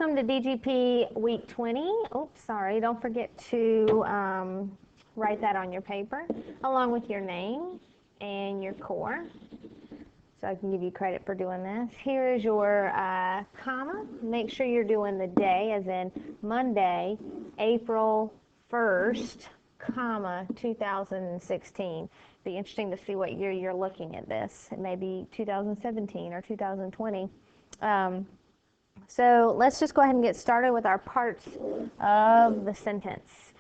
Welcome to DGP Week 20. Oops, sorry. Don't forget to write that on your paper, along with your name and your core, so I can give you credit for doing this. Here is your comma. Make sure you're doing the day, as in Monday, April 1st, comma, 2016. Be interesting to see what year you're looking at this. It may be 2017 or 2020. So let's just go ahead and get started with our parts of the sentence.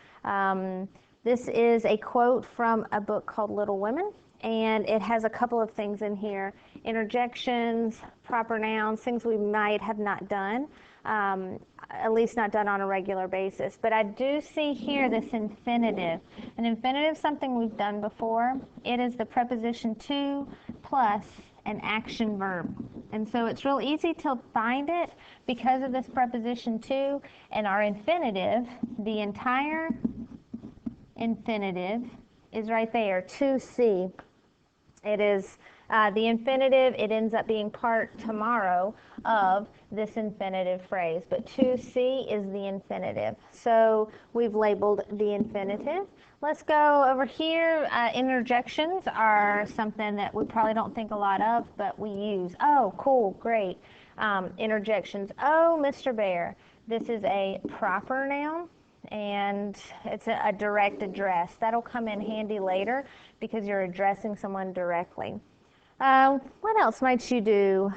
This is a quote from a book called Little Women, and it has a couple of things in here: interjections, proper nouns, things we might have not done, at least not done on a regular basis. But I do see here this infinitive. An infinitive is something we've done before. It is the preposition to plus an action verb. And so it's real easy to find it because of this preposition to and our infinitive. The entire infinitive is right there, to see. It is the infinitive. It ends up being part tomorrow of this infinitive phrase, but to see is the infinitive. So we've labeled the infinitive. Let's go over here. Interjections are something that we probably don't think a lot of, but we use. Oh, cool, great. Interjections. Oh, Mr. Bear. This is a proper noun, and it's a direct address. That'll come in handy later because you're addressing someone directly. What else might you do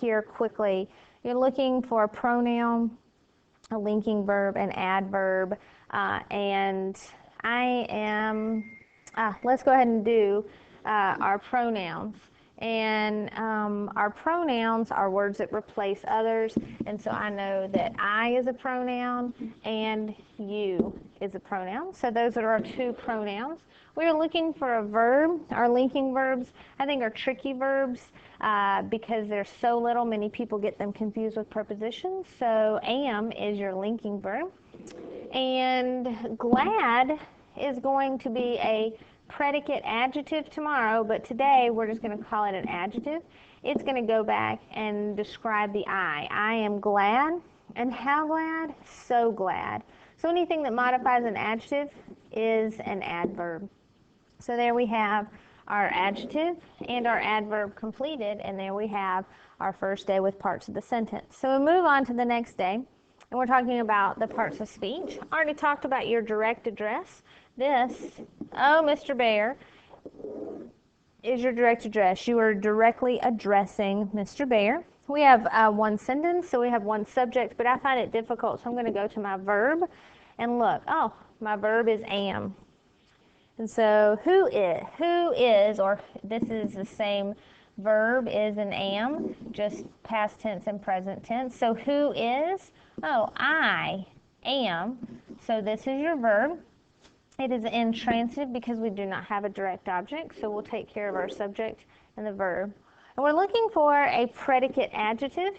here quickly? You're looking for a pronoun, a linking verb, an adverb, and I am, let's go ahead and do our pronouns. And our pronouns are words that replace others, and so I know that I is a pronoun and you is a pronoun. So those are our two pronouns. We're looking for a verb. Our linking verbs, I think, are tricky verbs because there's so little. Many people get them confused with prepositions. So am is your linking verb. And glad is going to be a predicate adjective tomorrow, but today we're just going to call it an adjective. It's going to go back and describe the I. I am glad. And how glad? So glad. So anything that modifies an adjective is an adverb. So there we have our adjective and our adverb completed, and there we have our first day with parts of the sentence. So we move on to the next day, and we're talking about the parts of speech. I already talked about your direct address. This, oh, Mr. Bear, is your direct address. You are directly addressing Mr. Bear. We have one sentence, so we have one subject, but I find it difficult, so I'm going to go to my verb and look. Oh, my verb is am. And so who is, or this is the same verb is an am, just past tense and present tense. So who is? Oh, I am. So this is your verb. It is intransitive because we do not have a direct object, so we'll take care of our subject and the verb. And we're looking for a predicate adjective.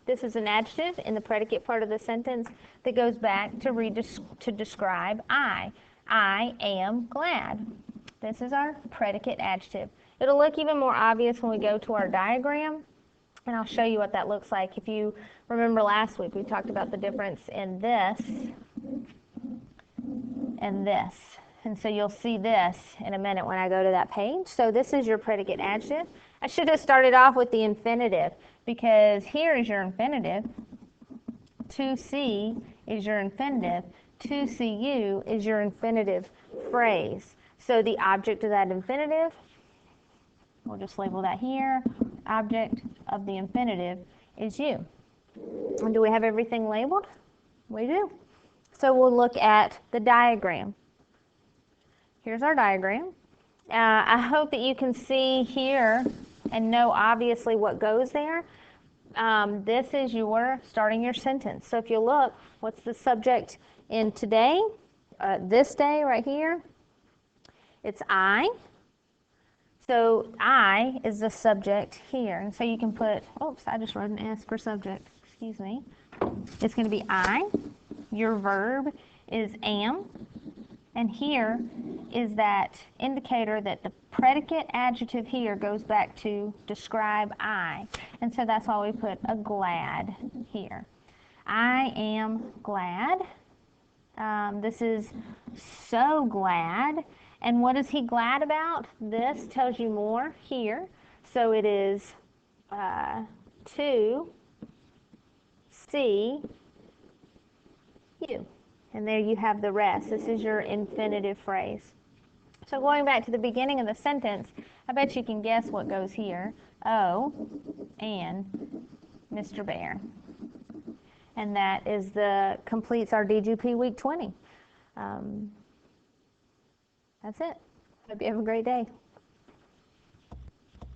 This is an adjective in the predicate part of the sentence that goes back to describe I. I am glad. This is our predicate adjective. It'll look even more obvious when we go to our diagram, and I'll show you what that looks like. If you remember last week, we talked about the difference in this and this. And so you'll see this in a minute when I go to that page. So this is your predicate adjective. I should have started off with the infinitive, because here is your infinitive. To see is your infinitive. To see you is your infinitive phrase. So the object of that infinitive, we'll just label that here, object of the infinitive is you. And do we have everything labeled? We do. So we'll look at the diagram. Here's our diagram. I hope that you can see here and know obviously what goes there. This is your starting your sentence. So if you look, what's the subject in today, this day right here? It's I. So I is the subject here. And so you can put, oops, I just wrote an S for subject. Excuse me. It's going to be I. Your verb is am. And here is that indicator that the predicate adjective here goes back to describe I. And so that's why we put a glad here. I am glad. This is so glad. And what is he glad about? This tells you more here. So it is to see you. And there you have the rest. This is your infinitive phrase. So going back to the beginning of the sentence, I bet you can guess what goes here. Oh, and Mr. Bear. And that is completes our DGP week 20. That's it. Hope you have a great day.